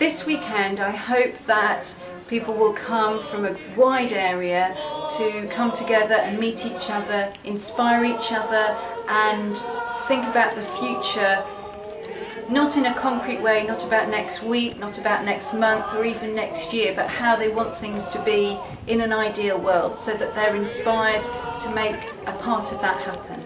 this weekend I hope that people will come from a wide area to come together and meet each other, inspire each other and think about the future, not in a concrete way, not about next week, not about next month or even next year, but how they want things to be in an ideal world so that they're inspired to make a part of that happen.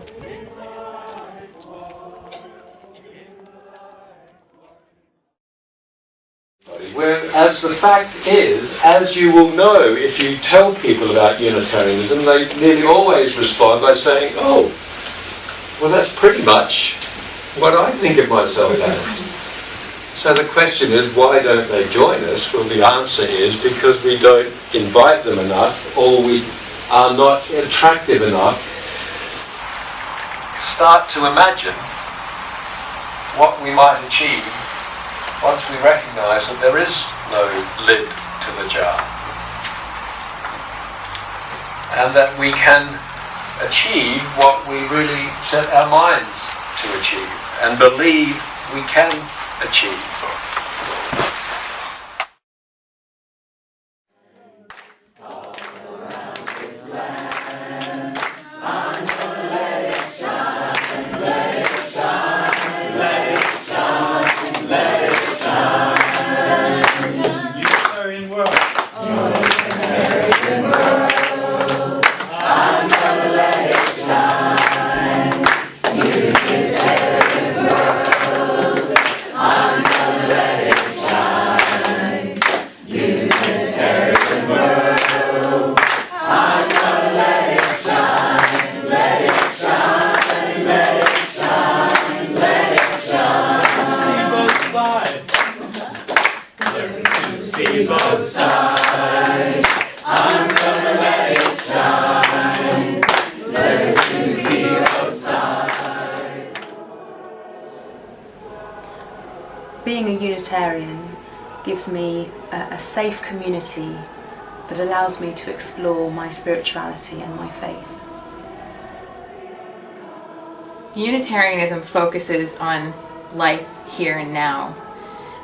Whereas the fact is, as you will know if you tell people about Unitarianism, they nearly always respond by saying, oh, well that's pretty much what I think of myself as. So the question is, why don't they join us? Well, the answer is because we don't invite them enough, or we are not attractive enough. Start to imagine what we might achieve once we recognise that there is no lid to the jar, and that we can achieve what we really set our minds to achieve and believe we can achieve. Both sides, I'm gonna let it shine. Let you see both sides. Being a Unitarian gives me a safe community that allows me to explore my spirituality and my faith. Unitarianism focuses on life here and now,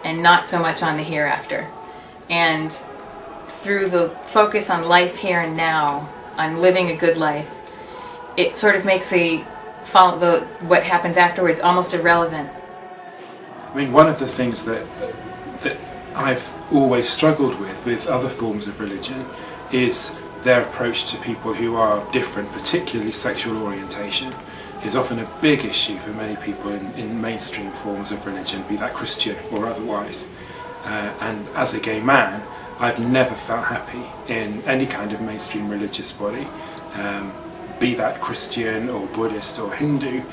and not so much on the hereafter. And through the focus on life here and now, on living a good life, it sort of makes what happens afterwards almost irrelevant. I mean, one of the things that I've always struggled with other forms of religion is their approach to people who are different, particularly sexual orientation, is often a big issue for many people in mainstream forms of religion, be that Christian or otherwise. And as a gay man, I've never felt happy in any kind of mainstream religious body, be that Christian or Buddhist or Hindu,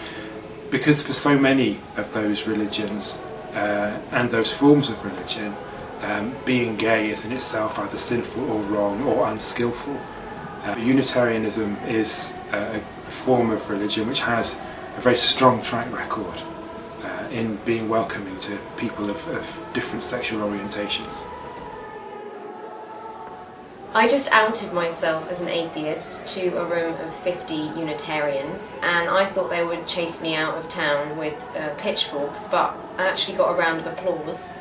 because for so many of those religions and those forms of religion, being gay is in itself either sinful or wrong or unskillful. Unitarianism is a form of religion which has a very strong track record in being welcoming to people of different sexual orientations. I just outed myself as an atheist to a room of 50 Unitarians, and I thought they would chase me out of town with pitchforks, but I actually got a round of applause,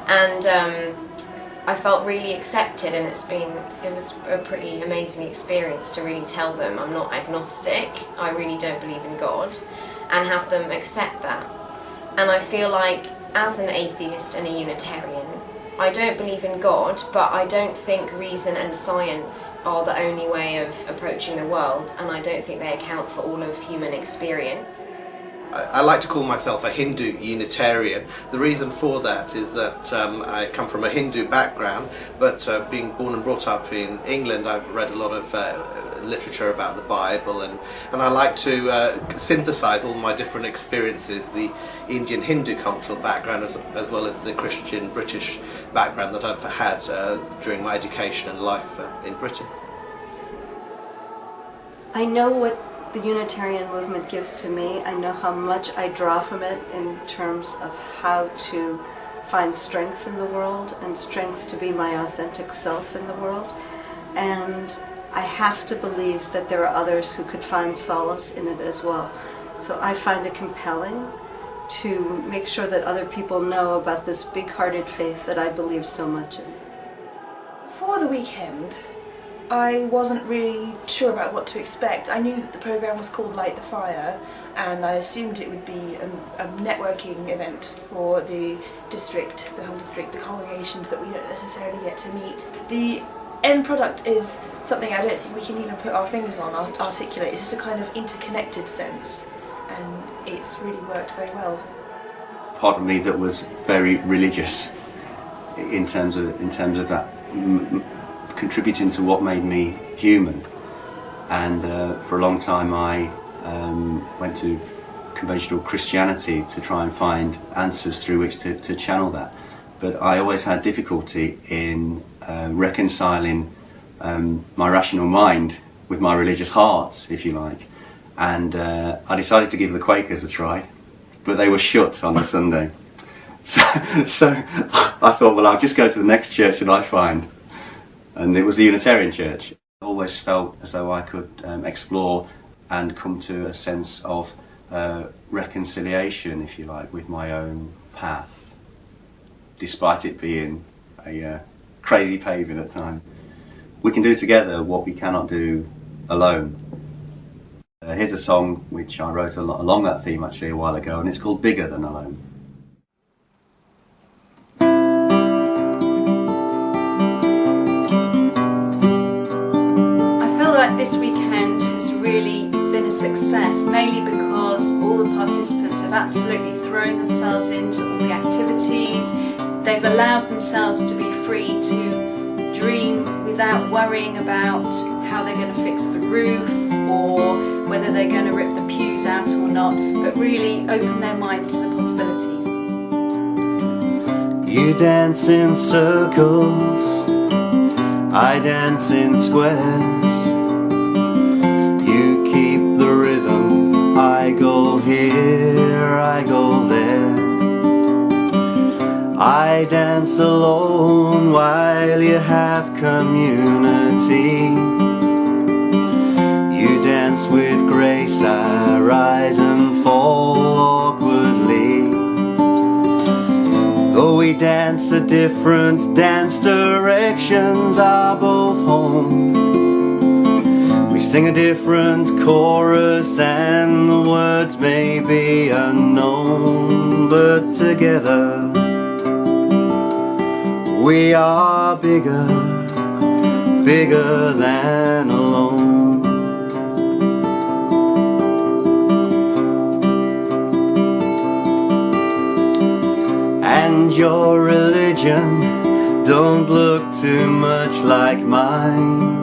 and I felt really accepted, and it was a pretty amazing experience to really tell them I'm not agnostic, I really don't believe in God, and have them accept that. And I feel like, as an atheist and a Unitarian, I don't believe in God, but I don't think reason and science are the only way of approaching the world, and I don't think they account for all of human experience. I like to call myself a Hindu Unitarian. The reason for that is that I come from a Hindu background, but being born and brought up in England, I've read a lot of literature about the Bible, and I like to synthesize all my different experiences, the Indian Hindu cultural background as well as the Christian British background that I've had during my education and life in Britain. I know what the Unitarian movement gives to me. I know how much I draw from it in terms of how to find strength in the world and strength to be my authentic self in the world. And I have to believe that there are others who could find solace in it as well. So I find it compelling, to make sure that other people know about this big-hearted faith that I believe so much in. For the weekend, I wasn't really sure about what to expect. I knew that the programme was called Light the Fire, and I assumed it would be a networking event for the district, the whole district, the congregations that we don't necessarily get to meet. The end product is something I don't think we can even put our fingers on, articulate. It's just a kind of interconnected sense, and it's really worked very well. Part of me that was very religious in terms of that, contributing to what made me human. And for a long time I went to conventional Christianity to try and find answers through which to channel that. But I always had difficulty in reconciling my rational mind with my religious heart, if you like. And I decided to give the Quakers a try, but they were shut on the Sunday. So I thought, well, I'll just go to the next church that I find. And it was the Unitarian Church. I always felt as though I could explore and come to a sense of reconciliation, if you like, with my own path, despite it being a crazy paving at times. We can do together what we cannot do alone. Here's a song which I wrote along that theme actually a while ago, and it's called Bigger Than Alone. This weekend has really been a success, mainly because all the participants have absolutely thrown themselves into all the activities. They've allowed themselves to be free to dream without worrying about how they're going to fix the roof or whether they're going to rip the pews out or not, but really open their minds to the possibilities. You dance in circles, I dance in squares. I go here, I go there. I dance alone while you have community. You dance with grace, I rise and fall awkwardly. Though we dance a different dance, directions are both home. We sing a different chorus and the words may be unknown, but together we are bigger, bigger than alone. And your religion don't look too much like mine,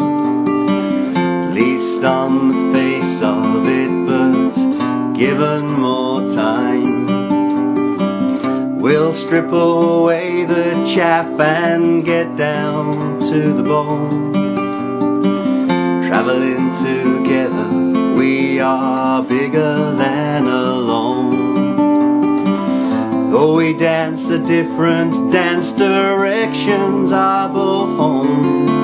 at least on the face of it, but given more time, we'll strip away the chaff and get down to the bone. Traveling together, we are bigger than alone. Though we dance a different dance, directions are both home.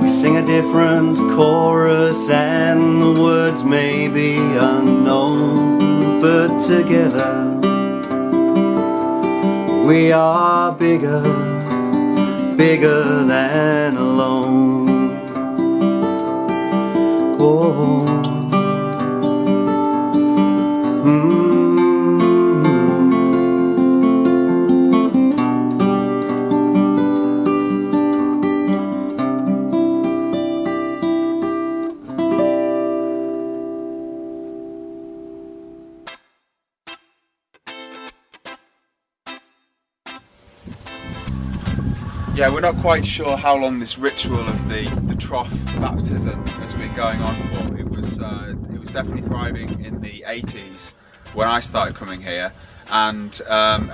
We sing a different chorus and the words may be unknown, but together we are bigger, bigger than alone. Oh. Yeah, we're not quite sure how long this ritual of the trough baptism has been going on for. It was definitely thriving in the 80s when I started coming here, and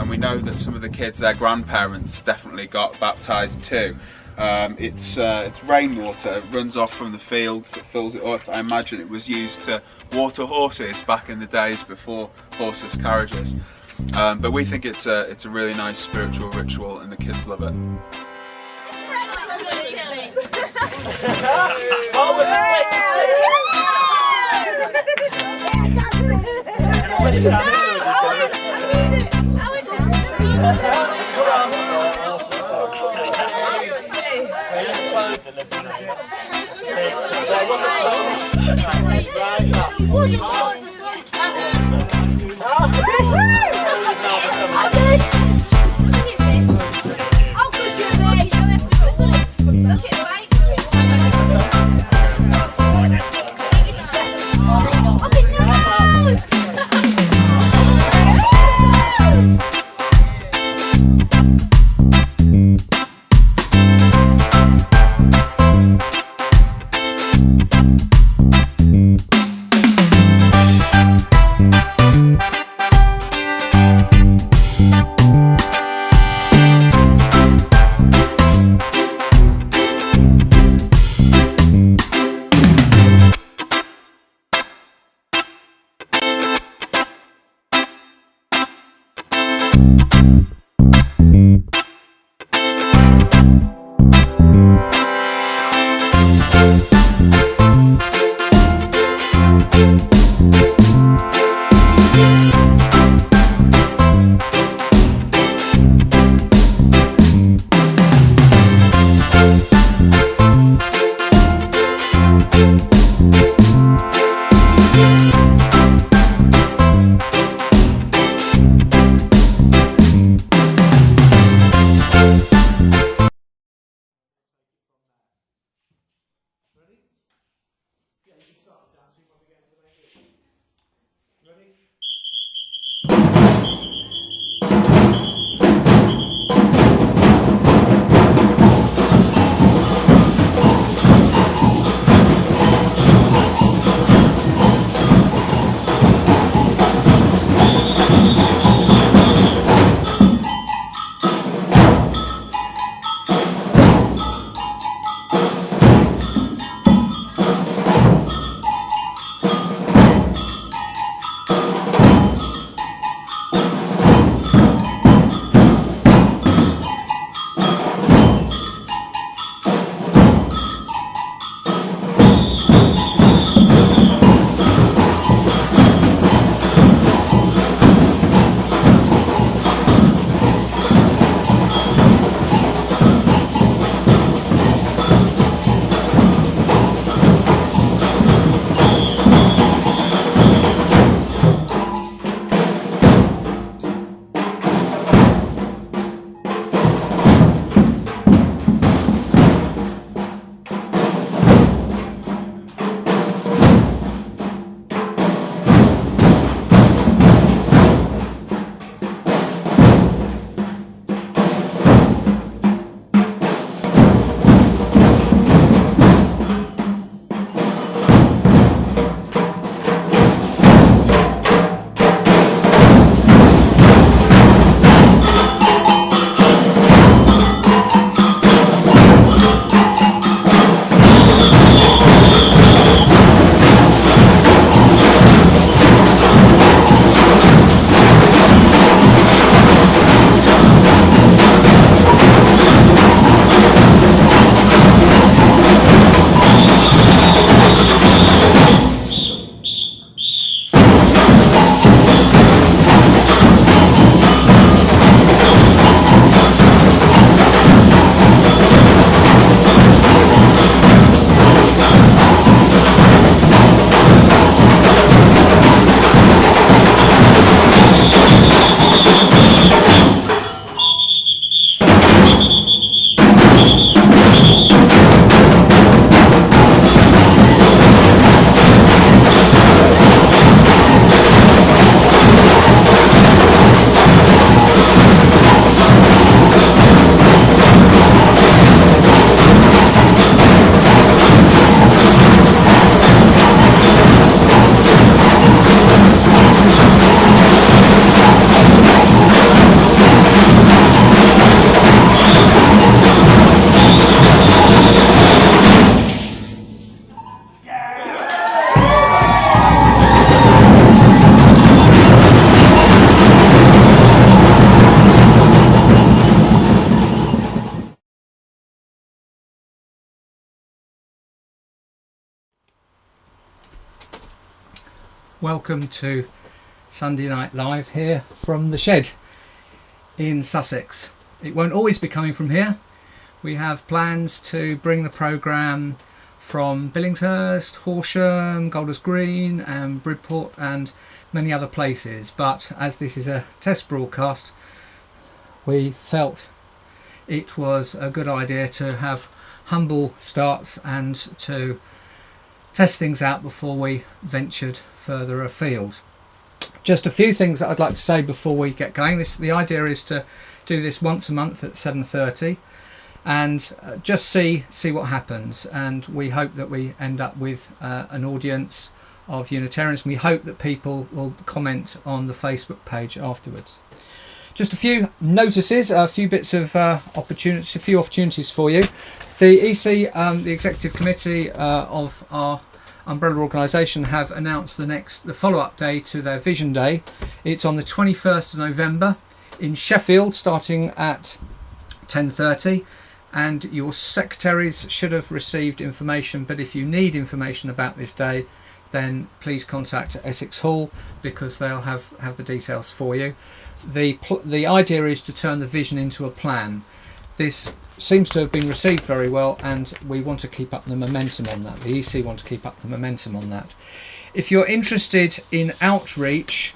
we know that some of the kids, their grandparents, definitely got baptised too. It's rainwater, it runs off from the fields that fills it up. I imagine it was used to water horses back in the days before horseless carriages. But we think it's a really nice spiritual ritual and the kids love it. Welcome to Sunday Night Live here from the shed in Sussex. It won't always be coming from here. We have plans to bring the programme from Billingshurst, Horsham, Golders Green and Bridport and many other places, but as this is a test broadcast, we felt it was a good idea to have humble starts and to test things out before we ventured further afield. Just a few things that I'd like to say before we get going. The idea is to do this once a month at 7:30 and just see what happens, and we hope that we end up with an audience of Unitarians. We hope that people will comment on the Facebook page afterwards. Just a few notices, a few bits of opportunities, a few opportunities for you. The EC, the Executive Committee of our umbrella organisation, have announced the follow-up day to their Vision Day. It's on the 21st of November in Sheffield, starting at 10:30. And your secretaries should have received information, but if you need information about this day, then please contact Essex Hall because they'll have the details for you. The idea is to turn the vision into a plan. This seems to have been received very well, and we want to keep up the momentum on that. The EC want to keep up the momentum on that. If you're interested in outreach,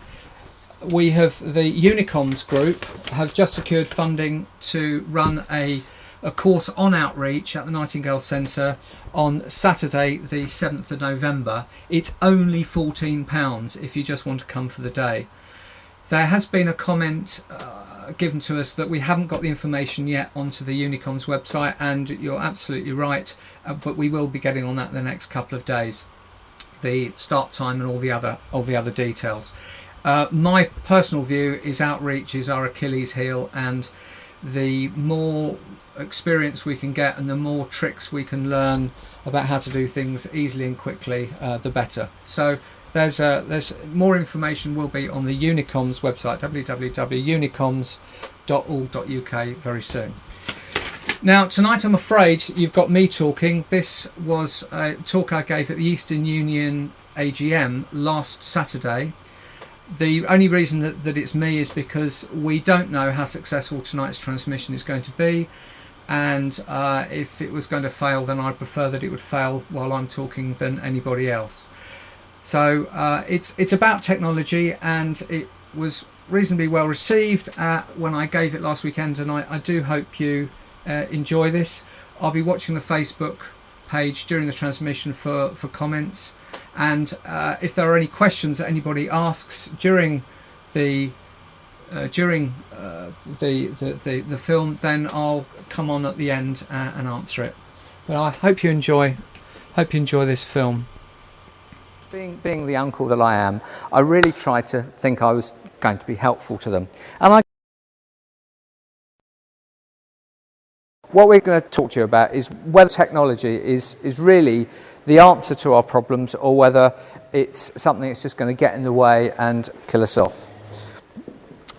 we have the Unicoms group have just secured funding to run a course on outreach at the Nightingale Centre on Saturday the 7th of November. It's only £14 if you just want to come for the day. There has been a comment given to us that we haven't got the information yet onto the Unicoms website, and you're absolutely right, but we will be getting on that in the next couple of days. The start time and all the other details. My personal view is outreach is our Achilles heel, and the more experience we can get and the more tricks we can learn about how to do things easily and quickly, the better. So there's more information will be on the Unicoms website, www.unicoms.org.uk, very soon. Now tonight I'm afraid you've got me talking. This was a talk I gave at the Eastern Union AGM last Saturday. The only reason that it's me is because we don't know how successful tonight's transmission is going to be, and if it was going to fail, then I'd prefer that it would fail while I'm talking than anybody else. So it's about technology, and it was reasonably well received when I gave it last weekend, and I do hope you enjoy this. I'll be watching the Facebook page during the transmission for comments, and if there are any questions that anybody asks during the film, then I'll come on at the end and answer it. But I hope you enjoy this film. Being the uncle that I am, I really tried to think I was going to be helpful to them, and what we're going to talk to you about is whether technology is really the answer to our problems, or whether it's something that's just going to get in the way and kill us off.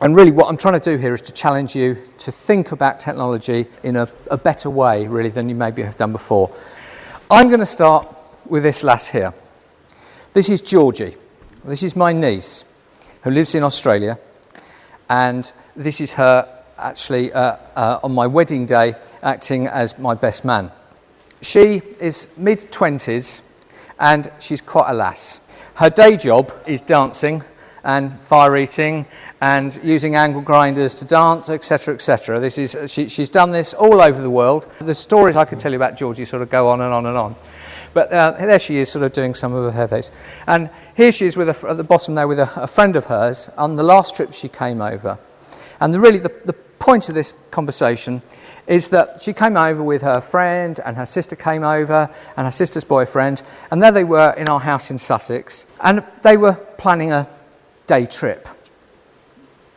And really what I'm trying to do here is to challenge you to think about technology in a better way, really, than you maybe have done before. I'm going to start with this lass here. This is Georgie. This is my niece who lives in Australia, and this is her actually on my wedding day acting as my best man. She is mid-20s and she's quite a lass. Her day job is dancing and fire eating and using angle grinders to dance, etc., etc. She's done this all over the world. The stories I could tell you about Georgie sort of go on and on and on. But there she is, sort of doing some of her things. And here she is at the bottom there with a friend of hers on the last trip she came over. And the point of this conversation is that she came over with her friend, and her sister came over, and her sister's boyfriend, and there they were in our house in Sussex, and they were planning a day trip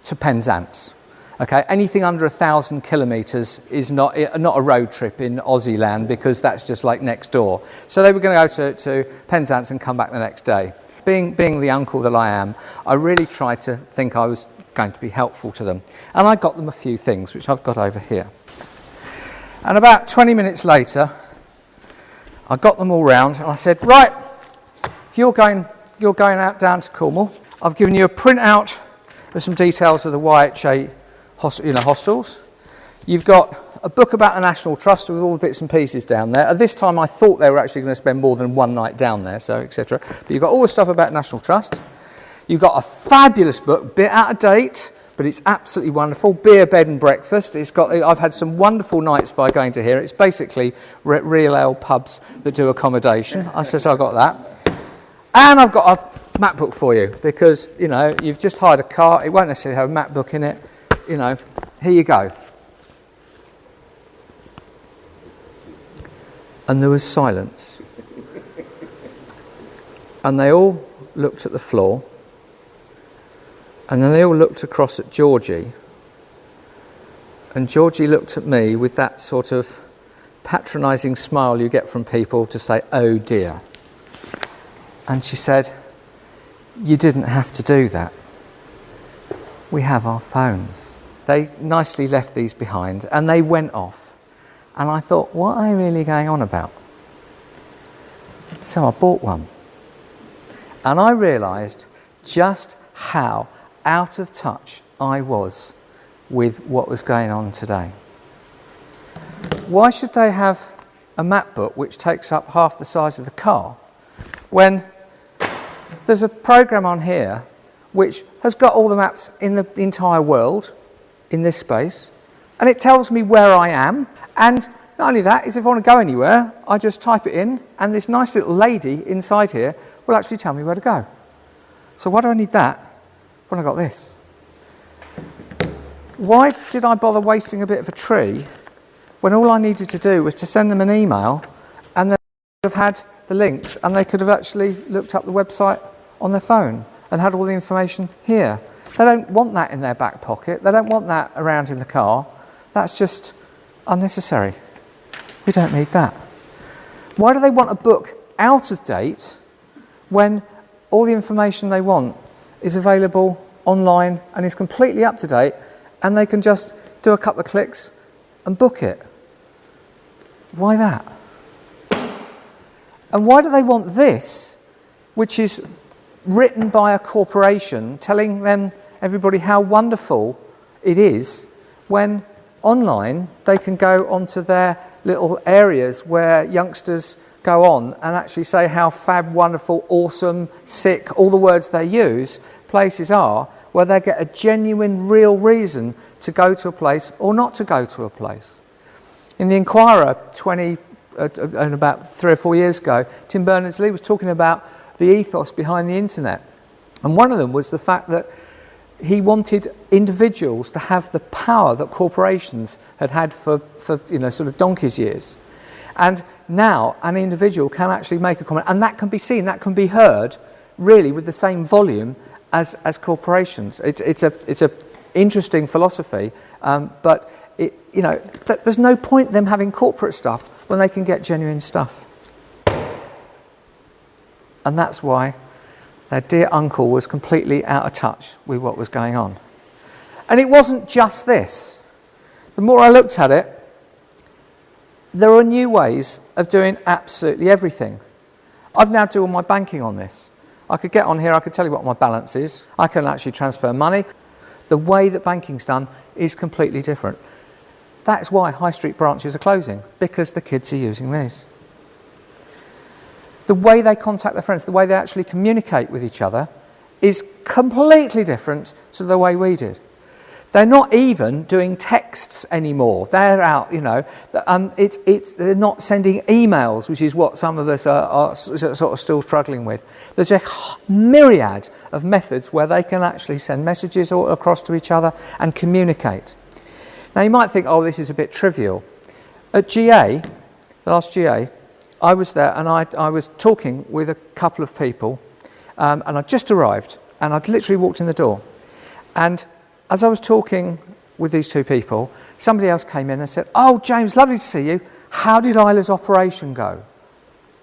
to Penzance. Okay, anything under 1,000 kilometres is not a road trip in Aussie land, because that's just like next door. So they were going to go to Penzance and come back the next day. Being the uncle that I am, I really tried to think I was going to be helpful to them, and I got them a few things which I've got over here. And about 20 minutes later, I got them all round, and I said, right, if you're going out down to Cornwall, I've given you a printout of some details of the YHA hostels. You've got a book about the National Trust with all the bits and pieces down there. At this time I thought they were actually going to spend more than one night down there, so etc. But you've got all the stuff about National Trust. You've got a fabulous book, a bit out of date, but it's absolutely wonderful. Beer, Bed and Breakfast. I've had some wonderful nights by going to here. It's basically real ale pubs that do accommodation. I said, so I've got that. And I've got a map book for you because, you know, you've just hired a car. It won't necessarily have a map book in it. You know, here you go. And there was silence. And they all looked at the floor. And then they all looked across at Georgie. And Georgie looked at me with that sort of patronising smile you get from people to say, oh dear. And she said, you didn't have to do that. We have our phones. They nicely left these behind and they went off. And I thought, what are they really going on about? So I bought one. And I realised just how out of touch I was with what was going on today. Why should they have a map book which takes up half the size of the car when there's a programme on here which has got all the maps in the entire world in this space, and it tells me where I am, and not only that, is if I want to go anywhere, I just type it in and this nice little lady inside here will actually tell me where to go. So why do I need that when I got this? Why did I bother wasting a bit of a tree when all I needed to do was to send them an email and they would have had the links and they could have actually looked up the website on their phone and had all the information here? They don't want that in their back pocket. They don't want that around in the car. That's just unnecessary. We don't need that. Why do they want a book out of date when all the information they want is available online and is completely up to date and they can just do a couple of clicks and book it? Why that? And why do they want this, which is written by a corporation telling them, everybody, how wonderful it is, when online they can go onto their little areas where youngsters go on and actually say how fab, wonderful, awesome, sick, all the words they use, places are where they get a genuine, real reason to go to a place or not to go to a place. In the Inquirer about 3 or 4 years ago, Tim Berners-Lee was talking about the ethos behind the internet. And one of them was the fact that he wanted individuals to have the power that corporations had had for sort of donkey's years. And now an individual can actually make a comment, and that can be seen, that can be heard, really with the same volume as corporations. It's a interesting philosophy, but there's no point them having corporate stuff when they can get genuine stuff. And that's why their dear uncle was completely out of touch with what was going on. And it wasn't just this. The more I looked at it, there are new ways of doing absolutely everything. I've now done all my banking on this. I could get on here, I could tell you what my balance is. I can actually transfer money. The way that banking's done is completely different. That's why high street branches are closing, because the kids are using these. The way they contact their friends, the way they actually communicate with each other is completely different to the way we did. They're not even doing texts anymore. They're out, they're not sending emails, which is what some of us are sort of still struggling with. There's a myriad of methods where they can actually send messages across to each other and communicate. Now you might think, oh, this is a bit trivial. At GA, the last GA, I was there and I was talking with a couple of people and I'd just arrived and I'd literally walked in the door. And as I was talking with these two people, somebody else came in and said, oh, James, lovely to see you. How did Isla's operation go?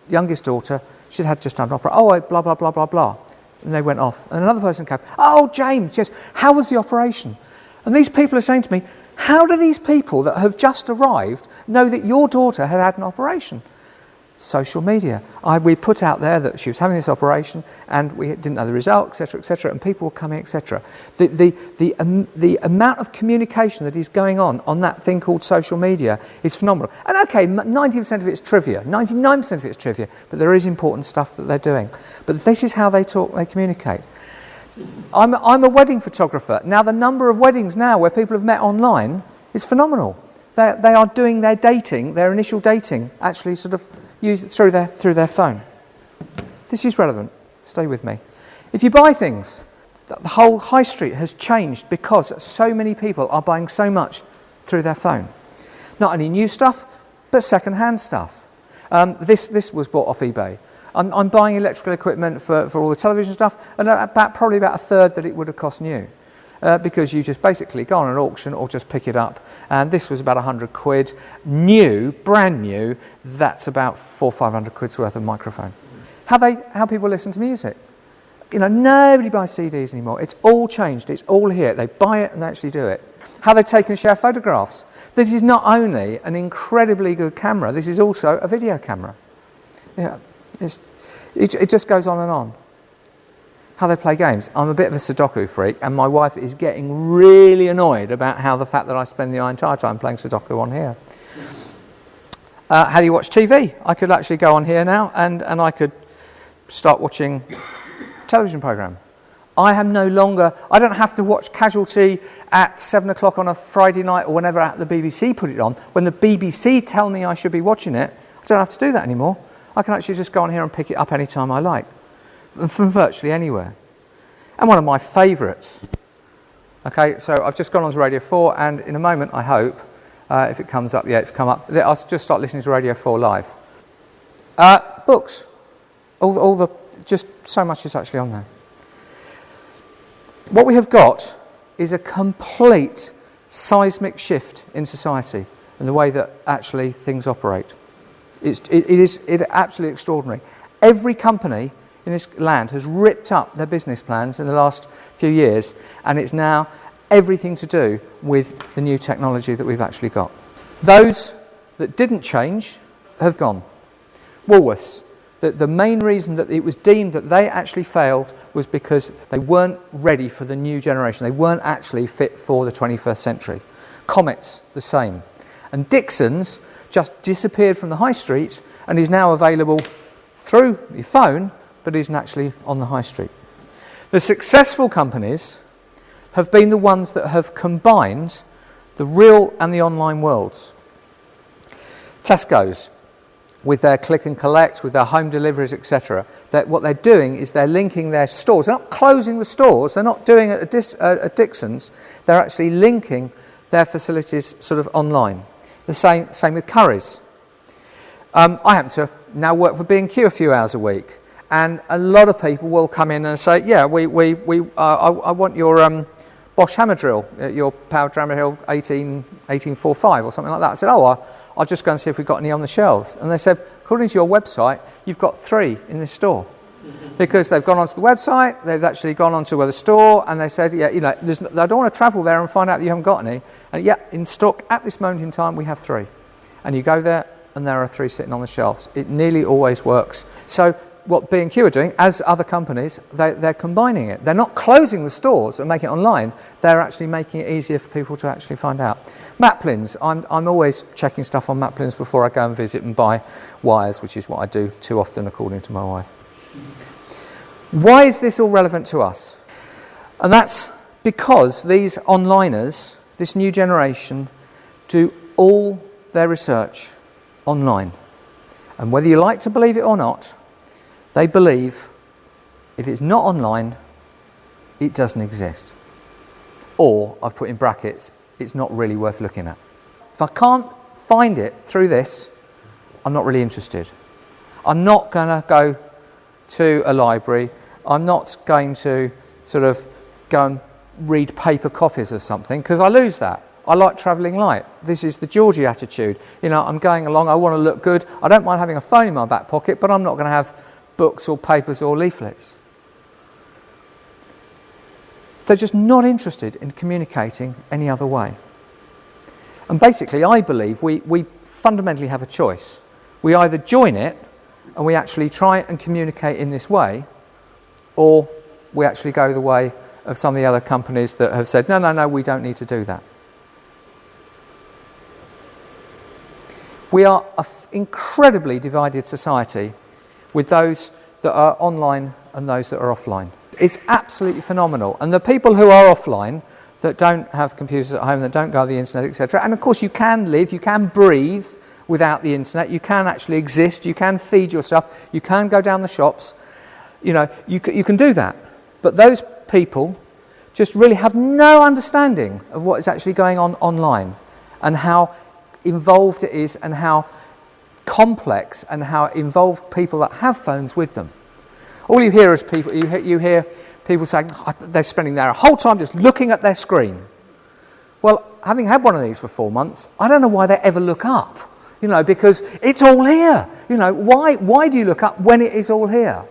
Youngest daughter, she'd had just done an operation. Oh, blah, blah, blah, blah, blah. And they went off. And another person came, oh, James, yes, how was the operation? And these people are saying to me, how do these people that have just arrived know that your daughter had had an operation? social media. We put out there that she was having this operation and we didn't know the result, etc., and people were coming, etc. The amount of communication that is going on that thing called social media is phenomenal. And okay, 90% of it's trivia, 99% of it's trivia, but there is important stuff that they're doing. But this is how they talk, they communicate. I'm a wedding photographer. Now the number of weddings now where people have met online is phenomenal. They are doing their dating, their initial dating, actually sort of use it through their phone. This is relevant. Stay with me. If you buy things, the whole high street has changed because so many people are buying so much through their phone. Not only new stuff, but second-hand stuff. This was bought off eBay. I'm buying electrical equipment for all the television stuff, and probably about a third that it would have cost new. Because you just basically go on an auction or just pick it up. And this was about 100 quid. New, brand new, that's about 400 or 500 quid's worth of microphone. How people listen to music. You know, nobody buys CDs anymore. It's all changed. It's all here. They buy it and they actually do it. How they take and share photographs. This is not only an incredibly good camera, this is also a video camera. Yeah, it just goes on and on. How they play games. I'm a bit of a Sudoku freak, and my wife is getting really annoyed about the fact that I spend the entire time playing Sudoku on here. How do you watch TV? I could actually go on here now, and I could start watching a television programme. I don't have to watch Casualty at 7 o'clock on a Friday night or whenever the BBC put it on. When the BBC tell me I should be watching it, I don't have to do that anymore. I can actually just go on here and pick it up anytime I like. From virtually anywhere. And one of my favourites. Okay, so I've just gone on to Radio 4, and in a moment, I hope, if it comes up, yeah, it's come up, I'll just start listening to Radio 4 live. Books. Just so much is actually on there. What we have got is a complete seismic shift in society and the way that actually things operate. It is absolutely extraordinary. Every company in this land has ripped up their business plans in the last few years, and it's now everything to do with the new technology that we've actually got. Those that didn't change have gone. Woolworths, the main reason that it was deemed that they actually failed was because they weren't ready for the new generation. They weren't actually fit for the 21st century. Comets, the same. And Dixon's just disappeared from the high street and is now available through your phone, but isn't actually on the high street. The successful companies have been the ones that have combined the real and the online worlds. Tesco's, with their click and collect, with their home deliveries, etc. What they're doing is they're linking their stores. They're not closing the stores, they're not doing it at Dixon's, they're actually linking their facilities sort of online. The same with Currys. I happen to now work for B&Q a few hours a week. And a lot of people will come in and say, yeah, I want your Bosch hammer drill, your power hammer drill 1845 or something like that. I said, I'll just go and see if we've got any on the shelves. And they said, according to your website, you've got 3 in this store. Because they've gone onto the website, they've actually gone onto the store, and they said, yeah, you know, I don't want to travel there and find out that you haven't got any. And yeah, in stock at this moment in time, we have 3. And you go there, and there are 3 sitting on the shelves. It nearly always works. So what B&Q are doing, as other companies, they're combining it. They're not closing the stores and making it online. They're actually making it easier for people to actually find out. Maplins. I'm always checking stuff on Maplins before I go and visit and buy wires, which is what I do too often, according to my wife. Why is this all relevant to us? And that's because these onliners, this new generation, do all their research online. And whether you like to believe it or not, they believe if it's not online, it doesn't exist. Or, I've put in brackets, it's not really worth looking at. If I can't find it through this, I'm not really interested. I'm not going to go to a library. I'm not going to sort of go and read paper copies of something, because I lose that. I like travelling light. This is the Georgie attitude. You know, I'm going along, I want to look good. I don't mind having a phone in my back pocket, but I'm not going to have books or papers or leaflets. They're just not interested in communicating any other way. And basically, I believe we fundamentally have a choice. We either join it and we actually try and communicate in this way, or we actually go the way of some of the other companies that have said, no, we don't need to do that. We are an incredibly divided society with those that are online and those that are offline. It's absolutely phenomenal. And the people who are offline, that don't have computers at home, that don't go on the internet, etc. And of course you can live, you can breathe without the internet, you can actually exist, you can feed yourself, you can go down the shops, you know, you can do that. But those people just really have no understanding of what is actually going on online and how involved it is and how complex and how involved people that have phones with them. All you hear is people, you hear people saying they're spending their whole time just looking at their screen. Well, having had one of these for 4 months, I don't know why they ever look up, you know, because it's all here. You know, why do you look up when it is all here?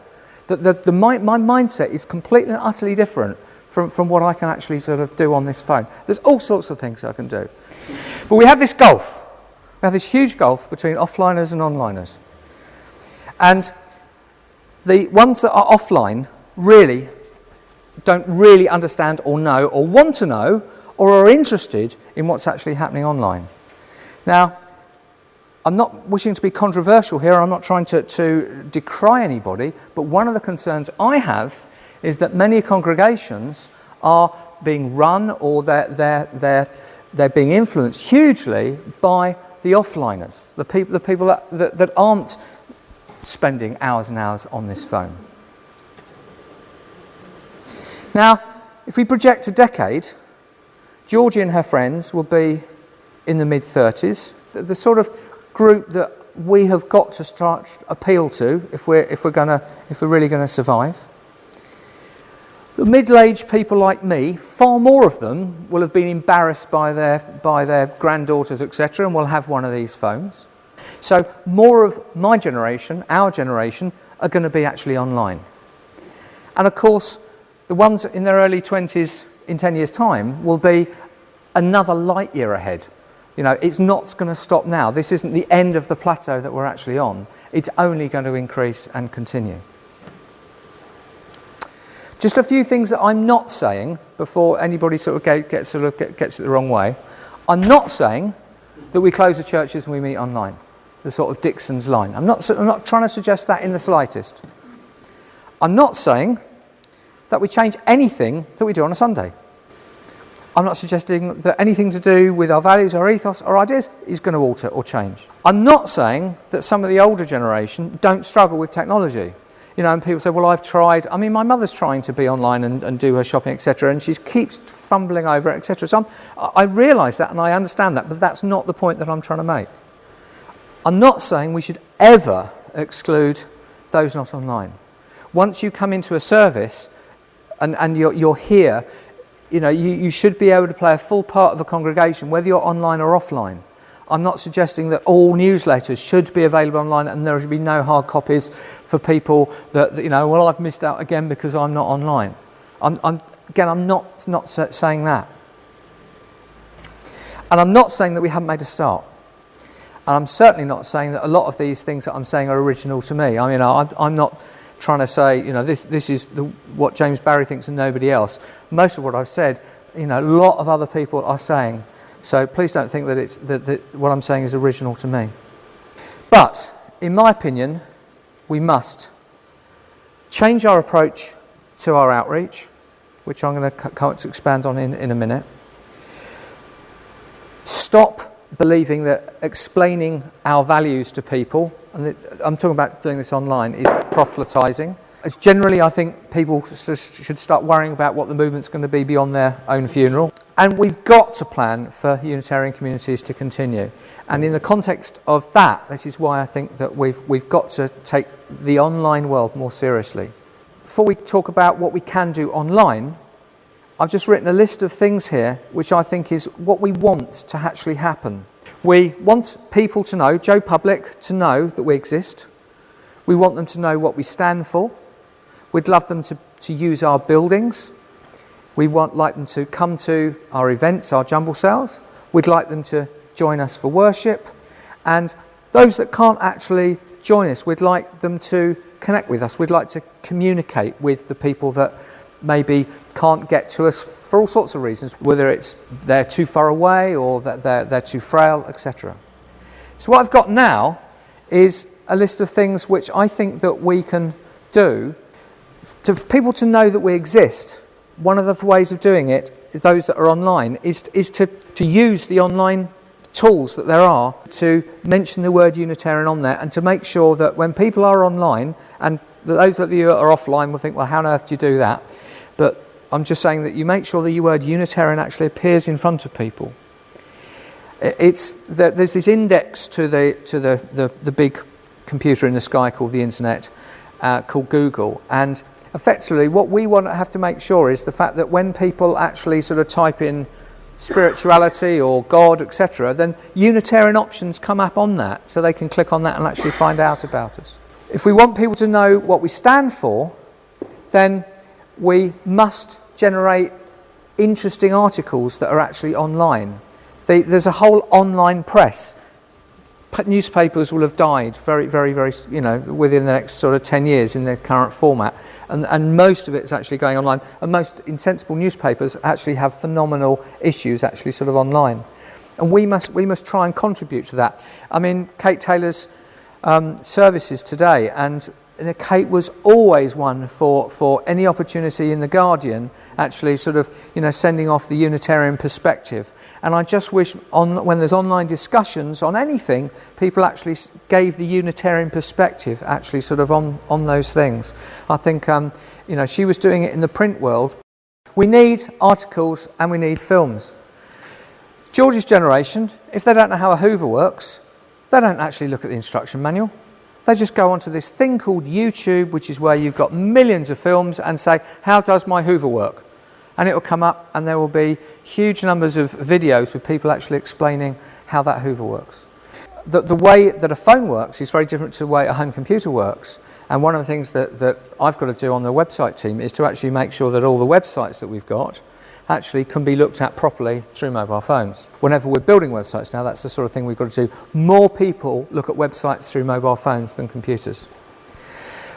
My mindset is completely and utterly different from what I can actually sort of do on this phone. There's all sorts of things I can do. But we have this gulf. We have this huge gulf between offliners and onliners. And the ones that are offline really don't really understand or know or want to know or are interested in what's actually happening online. Now, I'm not wishing to be controversial here, I'm not trying to decry anybody, but one of the concerns I have is that many congregations are being run or they're being influenced hugely by the offliners, the people that aren't spending hours and hours on this phone. Now, if we project a decade, Georgie and her friends will be in the mid-30s, the sort of group that we have got to start appeal to if we're really going to survive. The middle-aged people like me, far more of them will have been embarrassed by their granddaughters, etc., and will have one of these phones. So more of my generation, our generation, are going to be actually online. And of course, the ones in their early 20s in 10 years' time will be another light year ahead. You know, it's not going to stop now. This isn't the end of the plateau that we're actually on. It's only going to increase and continue. Just a few things that I'm not saying before anybody sort of gets it the wrong way. I'm not saying that we close the churches and we meet online, the sort of Dixon's line. I'm not trying to suggest that in the slightest. I'm not saying that we change anything that we do on a Sunday. I'm not suggesting that anything to do with our values, our ethos, our ideas is going to alter or change. I'm not saying that some of the older generation don't struggle with technology. You know, and people say, well, I've tried. I mean, my mother's trying to be online and do her shopping, etc., and she keeps fumbling over it, etc. So I realise that and I understand that, but that's not the point that I'm trying to make. I'm not saying we should ever exclude those not online. Once you come into a service and you're here, you know, you should be able to play a full part of a congregation, whether you're online or offline. I'm not suggesting that all newsletters should be available online and there should be no hard copies for people that you know, well, I've missed out again because I'm not online. I'm not saying that. And I'm not saying that we haven't made a start. And I'm certainly not saying that a lot of these things that I'm saying are original to me. I mean, I'm not trying to say, you know, this is what James Barry thinks and nobody else. Most of what I've said, you know, a lot of other people are saying. So please don't think that it's that what I'm saying is original to me. But in my opinion, we must change our approach to our outreach, which I'm going to come to expand on in a minute. Stop believing that explaining our values to people, and I'm talking about doing this online, is proselytising. As generally, I think people should start worrying about what the movement's going to be beyond their own funeral. And we've got to plan for Unitarian communities to continue. And in the context of that, this is why I think that we've got to take the online world more seriously. Before we talk about what we can do online, I've just written a list of things here which I think is what we want to actually happen. We want people to know, Joe Public, to know that we exist. We want them to know what we stand for. We'd love them to use our buildings. We like them to come to our events, our jumble sales. We'd like them to join us for worship. And Those that can't actually join us, we'd like them to connect with us. We'd like to communicate with the people that maybe can't get to us for all sorts of reasons, whether it's they're too far away or that they're too frail, etc. So what I've got now is a list of things which I think that we can do for people to know that we exist. One of the ways of doing it, those that are online, is to use the online tools that there are to mention the word Unitarian on there, and to make sure that when people are online, and those of you that are offline will think, well, how on earth do you do that? But I'm just saying that you make sure the word Unitarian actually appears in front of people. There's this index to the big computer in the sky called the internet, called Google, and effectively what we want to have to make sure is the fact that when people actually sort of type in spirituality or God, etc., then Unitarian options come up on that, so they can click on that and actually find out about us. If we want people to know what we stand for, then we must generate interesting articles that are actually online. There's a whole online press. Newspapers will have died very, very, very, within the next sort of 10 years in their current format. And most of it's actually going online. And most insensible newspapers actually have phenomenal issues actually sort of online. And we must try and contribute to that. I mean, Kate Taylor's services today, and Kate was always one for any opportunity in The Guardian actually sort of, sending off the Unitarian perspective. And I just wish when there's online discussions on anything, people actually gave the Unitarian perspective actually sort of on those things. I think, she was doing it in the print world. We need articles and we need films. George's generation, if they don't know how a Hoover works, they don't actually look at the instruction manual. They just go onto this thing called YouTube, which is where you've got millions of films, and say, how does my Hoover work? And it will come up, and there will be huge numbers of videos with people actually explaining how that Hoover works. The way that a phone works is very different to the way a home computer works. And one of the things that I've got to do on the website team is to actually make sure that all the websites that we've got actually can be looked at properly through mobile phones. Whenever we're building websites now, that's the sort of thing we've got to do. More people look at websites through mobile phones than computers.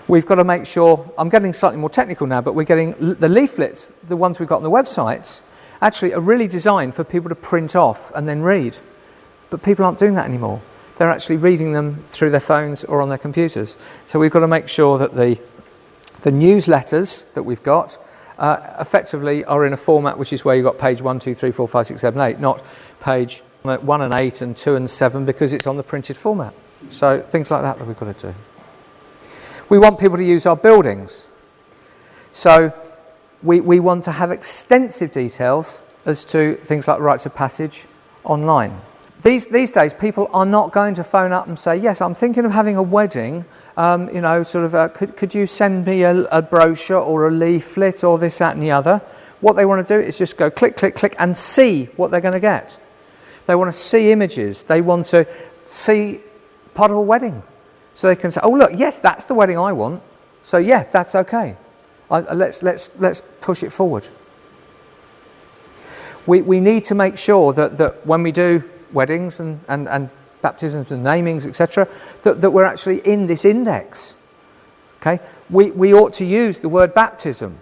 We've got to make sure, I'm getting slightly more technical now, but we're getting the leaflets, the ones we've got on the websites, actually are really designed for people to print off and then read. But people aren't doing that anymore. They're actually reading them through their phones or on their computers. So we've got to make sure that the newsletters that we've got effectively are in a format which is where you've got page 1, 2, 3, 4, 5, 6, 7, 8, not page 1 and 8 and 2 and 7 because it's on the printed format. So things like that we've got to do. We want people to use our buildings. So we want to have extensive details as to things like rites of passage online. These days, people are not going to phone up and say, yes, I'm thinking of having a wedding, could you send me a brochure or a leaflet or this, that and the other? What they want to do is just go click, click, click and see what they're going to get. They want to see images. They want to see part of a wedding. So they can say, oh look, yes, that's the wedding I want. So yeah, that's okay. Let's push it forward. We need to make sure that when we do weddings and baptisms and namings, etc., that we're actually in this index. Okay, we ought to use the word baptism,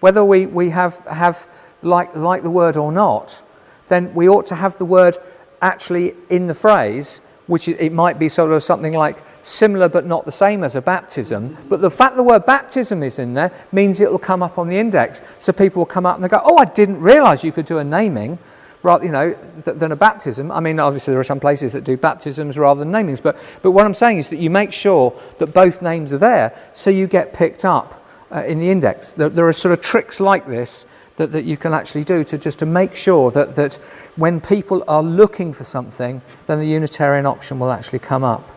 whether we have like the word or not. Then we ought to have the word actually in the phrase, which it might be sort of something like similar but not the same as a baptism. But the fact the word baptism is in there means it will come up on the index, so people will come up and they go, "Oh, I didn't realise you could do a naming." Rather, than a baptism. I mean, obviously there are some places that do baptisms rather than namings, but what I'm saying is that you make sure that both names are there, so you get picked up in the index. There are sort of tricks like this that you can actually do to make sure that when people are looking for something, then the Unitarian option will actually come up.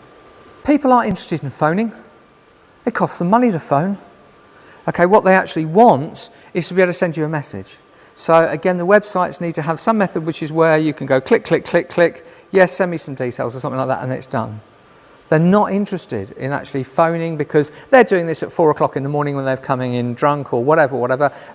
People aren't interested in phoning. It costs them money to phone. Okay, what they actually want is to be able to send you a message. So again, the websites need to have some method which is where you can go click, click, click, click, yes, send me some details or something like that, and it's done. They're not interested in actually phoning because they're doing this at 4 o'clock in the morning when they're coming in drunk or whatever,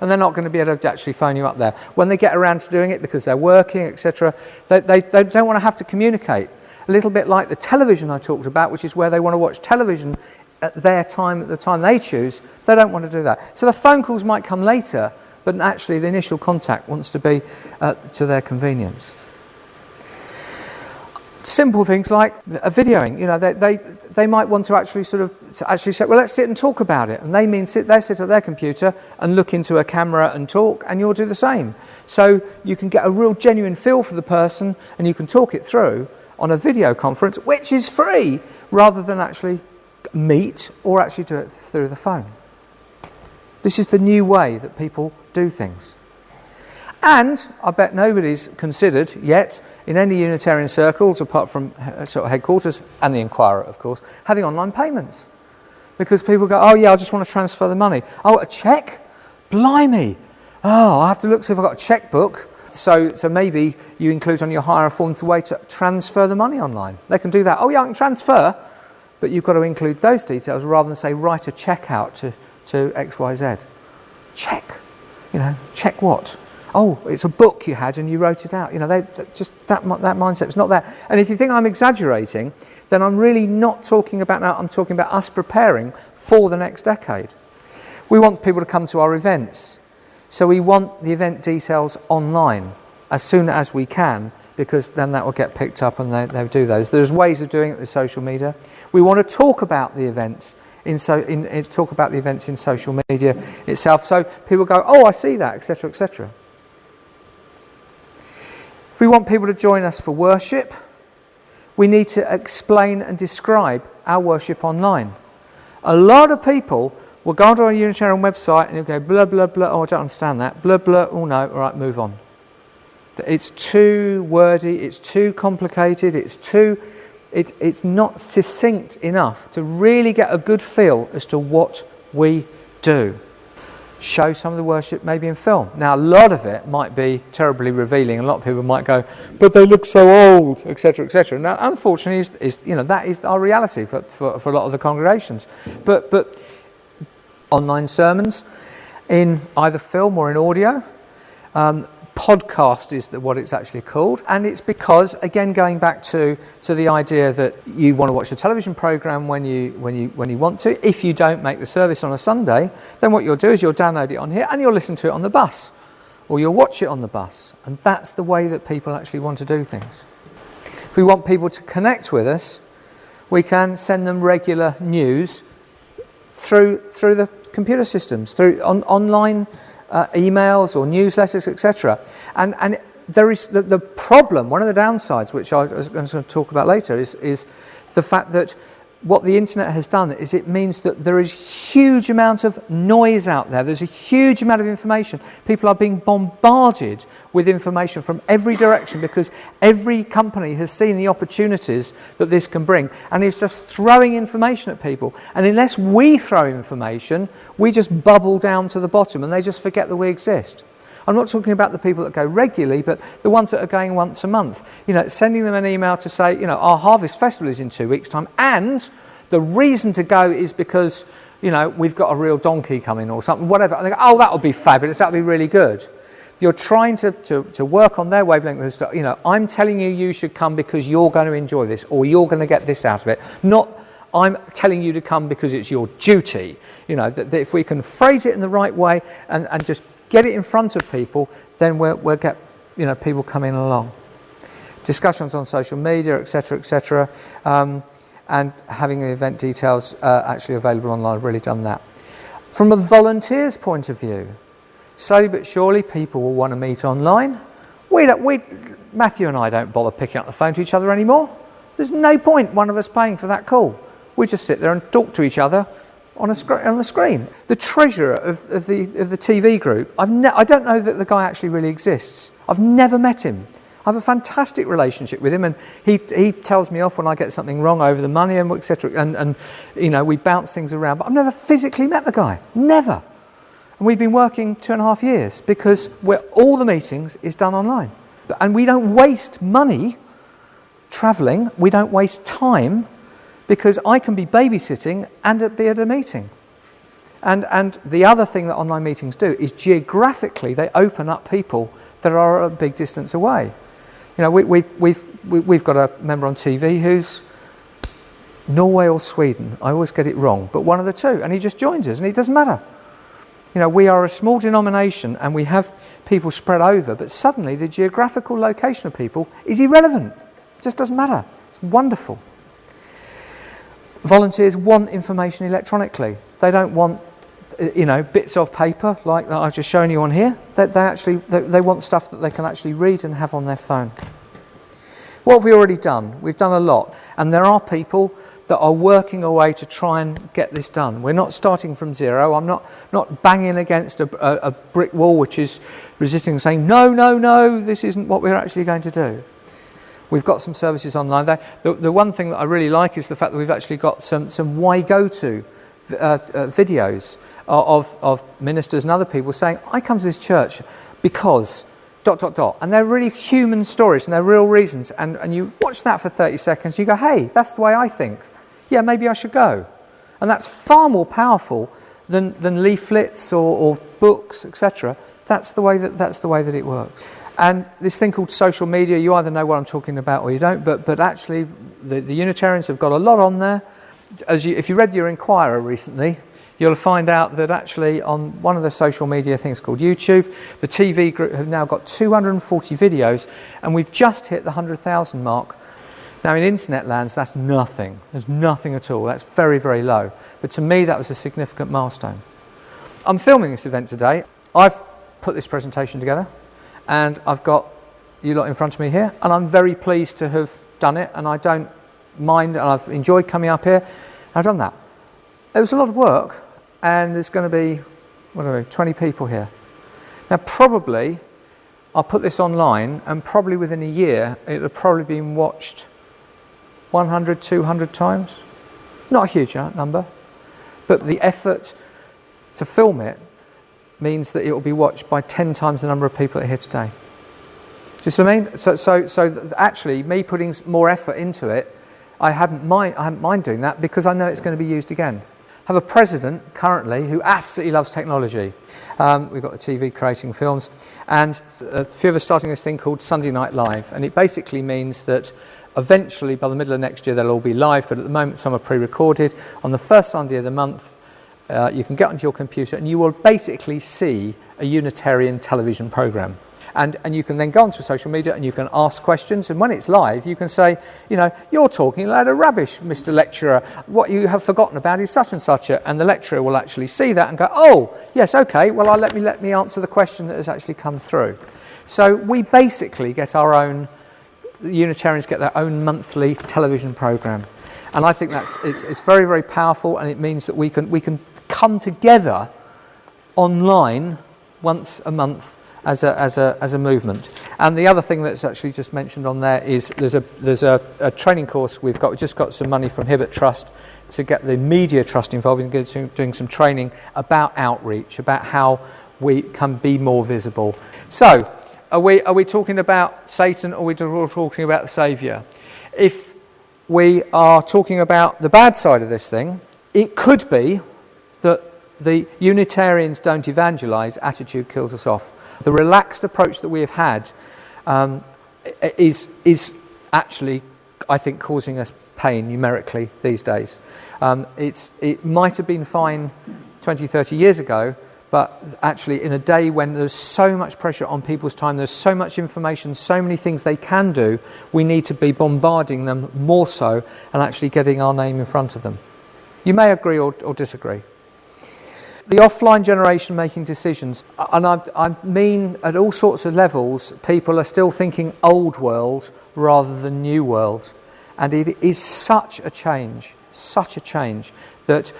and they're not going to be able to actually phone you up there. When they get around to doing it because they're working, etc., they don't want to have to communicate. a little bit like the television I talked about, which is where they want to watch television at their time, at the time they choose. They don't want to do that. So the phone calls might come later, but actually the initial contact wants to be to their convenience. Simple things like videoing, you know, they might want to actually say, well, let's sit and talk about it. And they sit at their computer and look into a camera and talk, and you'll do the same. So you can get a real genuine feel for the person, and you can talk it through on a video conference, which is free, rather than actually meet or actually do it through the phone. This is the new way that people do things. And I bet nobody's considered yet, in any Unitarian circles, apart from sort of headquarters and the Inquirer, of course, having online payments. Because people go, oh yeah, I just want to transfer the money. Oh, a cheque? Blimey. Oh, I have to look see if I've got a chequebook. So maybe you include on your hire forms the way to transfer the money online. They can do that. Oh yeah, I can transfer. But you've got to include those details rather than say, write a cheque out to XYZ. Check. You know, check what? Oh, it's a book you had and you wrote it out. You know, that mindset's not there. And if you think I'm exaggerating, then I'm really not talking about now. I'm talking about us preparing for the next decade. We want people to come to our events. So we want the event details online as soon as we can, because then that will get picked up and they'll do those. There's ways of doing it with social media. We want to talk about the events talk about the events in social media itself, so people go, oh, I see that, etc., etc. If we want people to join us for worship, we need to explain and describe our worship online. A lot of people will go onto our Unitarian website and they'll go, blah, blah, blah, oh, I don't understand that, blah, blah, oh no, all right, move on. It's too wordy, it's too complicated, it's not succinct enough to really get a good feel as to what we do. Show some of the worship maybe in film. Now, a lot of it might be terribly revealing. A lot of people might go, but they look so old, etc., etc. Now, unfortunately, that is our reality for a lot of the congregations. But online sermons in either film or in audio, podcast is what it's actually called, and it's because, again, going back to the idea that you want to watch a television program when you want to. If you don't make the service on a Sunday, then what you'll do is you'll download it on here and you'll listen to it on the bus, or you'll watch it on the bus, and that's the way that people actually want to do things. If we want people to connect with us, we can send them regular news through the computer systems, through online emails or newsletters, etc. And there is the problem, one of the downsides, which I was going to talk about later, is the fact that what the internet has done is it means that there is huge amount of noise out there. There's a huge amount of information. People are being bombarded with information from every direction because every company has seen the opportunities that this can bring and is just throwing information at people. And unless we throw information, we just bubble down to the bottom and they just forget that we exist. I'm not talking about the people that go regularly, but the ones that are going once a month. You know, sending them an email to say, you know, our Harvest Festival is in 2 weeks' time, and the reason to go is because, you know, we've got a real donkey coming or something, whatever. And they go, oh, that'll be fabulous, that'll be really good. You're trying to work on their wavelength. You know, I'm telling you should come because you're going to enjoy this, or you're going to get this out of it. Not I'm telling you to come because it's your duty. You know, that if we can phrase it in the right way and just get it in front of people, then we'll get, you know, people coming along. Discussions on social media, etc., etc., and having the event details actually available online. I've really done that. From a volunteer's point of view, slowly but surely people will want to meet online. Matthew and I don't bother picking up the phone to each other anymore. There's no point one of us paying for that call. We just sit there and talk to each other on the screen. The treasurer of the TV group, I don't know that the guy actually really exists. I've never met him. I have a fantastic relationship with him, and he tells me off when I get something wrong over the money and etc. And you know, we bounce things around. But I've never physically met the guy. Never. And we've been working 2.5 years because all the meetings is done online. And we don't waste money travelling. We don't waste time, because I can be babysitting and be at a meeting. And the other thing that online meetings do is geographically they open up people that are a big distance away. You know, we've got a member on TV who's Norway or Sweden. I always get it wrong, but one of the two, and he just joins us, and it doesn't matter. You know, we are a small denomination, and we have people spread over, but suddenly the geographical location of people is irrelevant. It just doesn't matter. It's wonderful. Volunteers want information electronically. They don't want, you know, bits of paper like that I've just shown you on here. They want stuff that they can actually read and have on their phone. What have we already done? We've done a lot, and there are people that are working away to try and get this done. We're not starting from zero. I'm not banging against a brick wall which is resisting, saying, no, this isn't what we're actually going to do. We've got some services online. The one thing that I really like is the fact that we've actually got some why go to videos of ministers and other people saying, I come to this church because ... And they're really human stories and they're real reasons. And you watch that for 30 seconds, you go, hey, that's the way I think. Yeah, maybe I should go. And that's far more powerful than leaflets or books, etc. That's the way that it works. And this thing called social media, you either know what I'm talking about or you don't, but actually the Unitarians have got a lot on there. If you read your Inquirer recently, you'll find out that actually on one of the social media things called YouTube, the TV group have now got 240 videos, and we've just hit the 100,000 mark. Now in internet lands, that's nothing. There's nothing at all. That's very, very low. But to me, that was a significant milestone. I'm filming this event today. I've put this presentation together, and I've got you lot in front of me here, and I'm very pleased to have done it, and I don't mind, and I've enjoyed coming up here. I've done that. It was a lot of work, and there's going to be, 20 people here. Now probably, I'll put this online, and probably within a year, it'll have probably been watched 100, 200 times. Not a huge number, but the effort to film it means that it will be watched by 10 times the number of people that are here today. Do you see what I mean? So actually, me putting more effort into it, I hadn't mind doing that because I know it's going to be used again. I have a president currently who absolutely loves technology. We've got the TV creating films, and a few of us starting this thing called Sunday Night Live, and it basically means that eventually by the middle of next year they'll all be live, but at the moment some are pre-recorded. On the first Sunday of the month you can get onto your computer and you will basically see a Unitarian television programme. And you can then go onto social media and you can ask questions, and when it's live you can say, you know, you're talking a load of rubbish, Mr. Lecturer, what you have forgotten about is such and such, and the lecturer will actually see that and go, oh yes, okay, well let me answer the question that has actually come through. So we basically get our own, Unitarians get their own monthly television programme, and I think it's very, very powerful, and it means that we can come together online once a month as a movement. And the other thing that's actually just mentioned on there is there's a training course we've just got some money from Hibbert Trust to get the Media Trust involved in doing some training about outreach, about how we can be more visible. So are we talking about Satan, or are we talking about the Saviour? If we are talking about the bad side of this thing, it could be that the Unitarians don't evangelise, attitude kills us off. The relaxed approach that we have had is actually, I think, causing us pain numerically these days. It might have been fine 20, 30 years ago, but actually in a day when there's so much pressure on people's time, there's so much information, so many things they can do, we need to be bombarding them more so and actually getting our name in front of them. You may agree or disagree. The offline generation making decisions, and I mean at all sorts of levels, people are still thinking old world rather than new world. And it is such a change that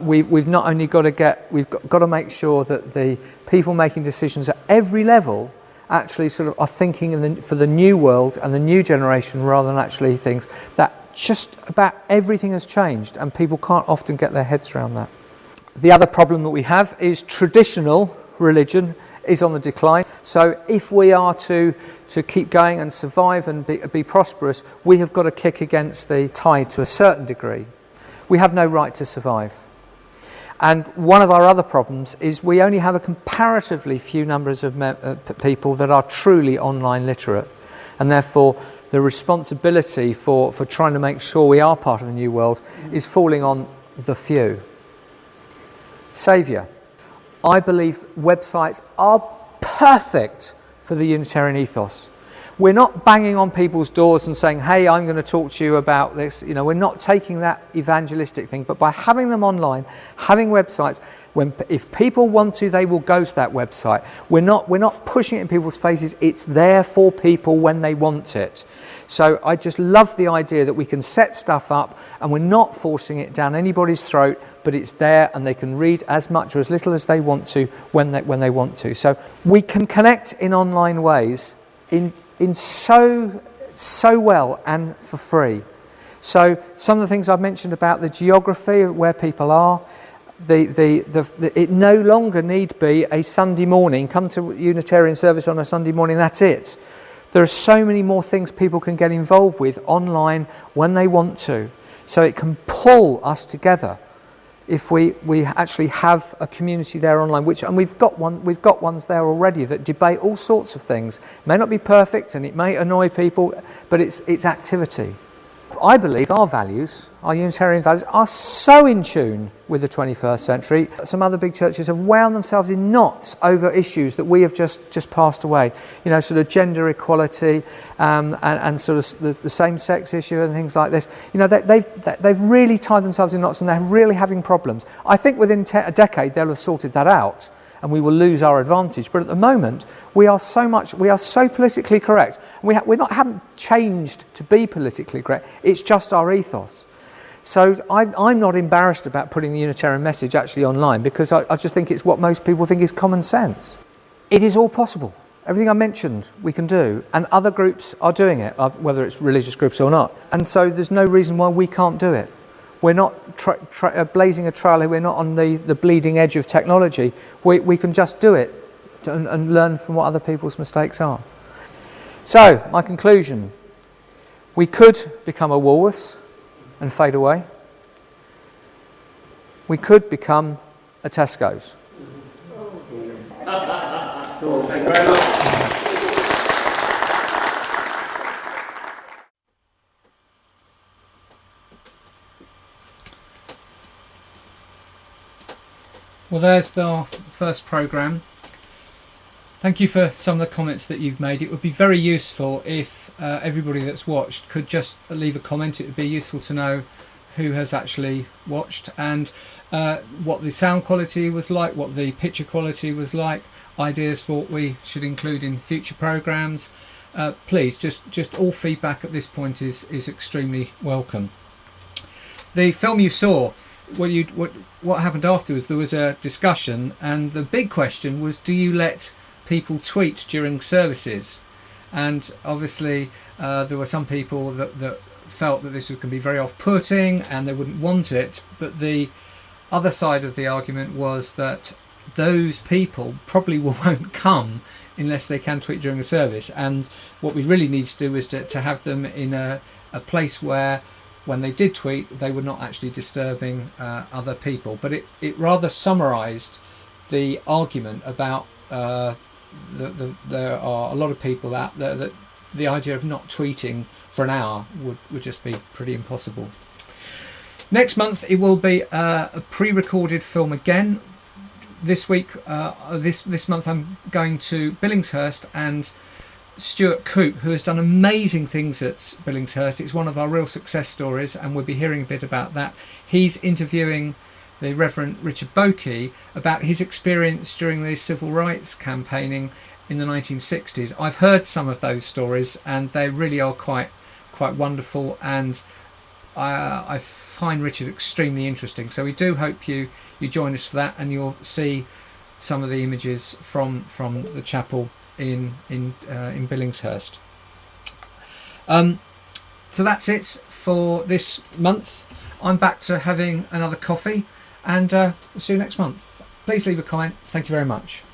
we've not only got to make sure that the people making decisions at every level actually sort of are thinking for the new world and the new generation rather than actually things that just about everything has changed, and people can't often get their heads around that. The other problem that we have is traditional religion is on the decline. So if we are to keep going and survive and be prosperous, we have got to kick against the tide to a certain degree. We have no right to survive. And one of our other problems is we only have a comparatively few numbers of people that are truly online literate. and therefore the responsibility for trying to make sure we are part of the new world is falling on the few. Saviour. I believe websites are perfect for the Unitarian ethos. We're not banging on people's doors and saying, hey, I'm going to talk to you about this. You know, we're not taking that evangelistic thing, but by having them online, having websites, if people want to, they will go to that website. We're not pushing it in people's faces. It's there for people when they want it. So I just love the idea that we can set stuff up and we're not forcing it down anybody's throat, but it's there and they can read as much or as little as they want to when they want to. So we can connect in online ways in so well and for free. So some of the things I've mentioned about the geography of where people are, it no longer need be a Sunday morning, come to Unitarian service on a Sunday morning, that's it. There are so many more things people can get involved with online when they want to. So it can pull us together if we actually have a community there online, and we've got ones there already that debate all sorts of things. It may not be perfect and it may annoy people, but it's activity. I believe our values, our Unitarian values, are so in tune with the 21st century. Some other big churches have wound themselves in knots over issues that we have just passed away. You know, sort of gender equality and sort of the same-sex issue and things like this. You know, they've really tied themselves in knots and they're really having problems. I think within a decade they'll have sorted that out, and we will lose our advantage. But at the moment, we are so politically correct. Haven't changed to be politically correct. It's just our ethos. So I'm not embarrassed about putting the Unitarian message actually online, because I just think it's what most people think is common sense. It is all possible. Everything I mentioned we can do, and other groups are doing it, whether it's religious groups or not. And so there's no reason why we can't do it. We're not blazing a trail here. We're not on the bleeding edge of technology. We can just do it and learn from what other people's mistakes are. So, my conclusion. We could become a Woolworths and fade away. We could become a Tesco's. Thank you very much. Well, there's our first programme. Thank you for some of the comments that you've made. It would be very useful if everybody that's watched could just leave a comment. It would be useful to know who has actually watched and what the sound quality was like, what the picture quality was like, ideas for what we should include in future programmes. Please, just all feedback at this point is extremely welcome. The film you saw, what happened afterwards, there was a discussion, and the big question was, do you let people tweet during services? And obviously there were some people that felt that this was going to be very off-putting and they wouldn't want it, but the other side of the argument was that those people probably won't come unless they can tweet during the service, and what we really need to do is to have them in a place where when they did tweet, they were not actually disturbing other people. But it rather summarised the argument about there are a lot of people out there that the idea of not tweeting for an hour would just be pretty impossible. Next month it will be a pre-recorded film again. This week, this month I'm going to Billingshurst and Stuart Coop, who has done amazing things at Billingshurst. It's one of our real success stories, and we'll be hearing a bit about that. He's interviewing the Reverend Richard Bokey about his experience during the civil rights campaigning in the 1960s. I've heard some of those stories, and they really are quite wonderful, and I find Richard extremely interesting. So we do hope you join us for that, and you'll see some of the images from the chapel in Billingshurst. So that's it for this month. I'm back to having another coffee, and see you next month. Please leave a comment. Thank you very much.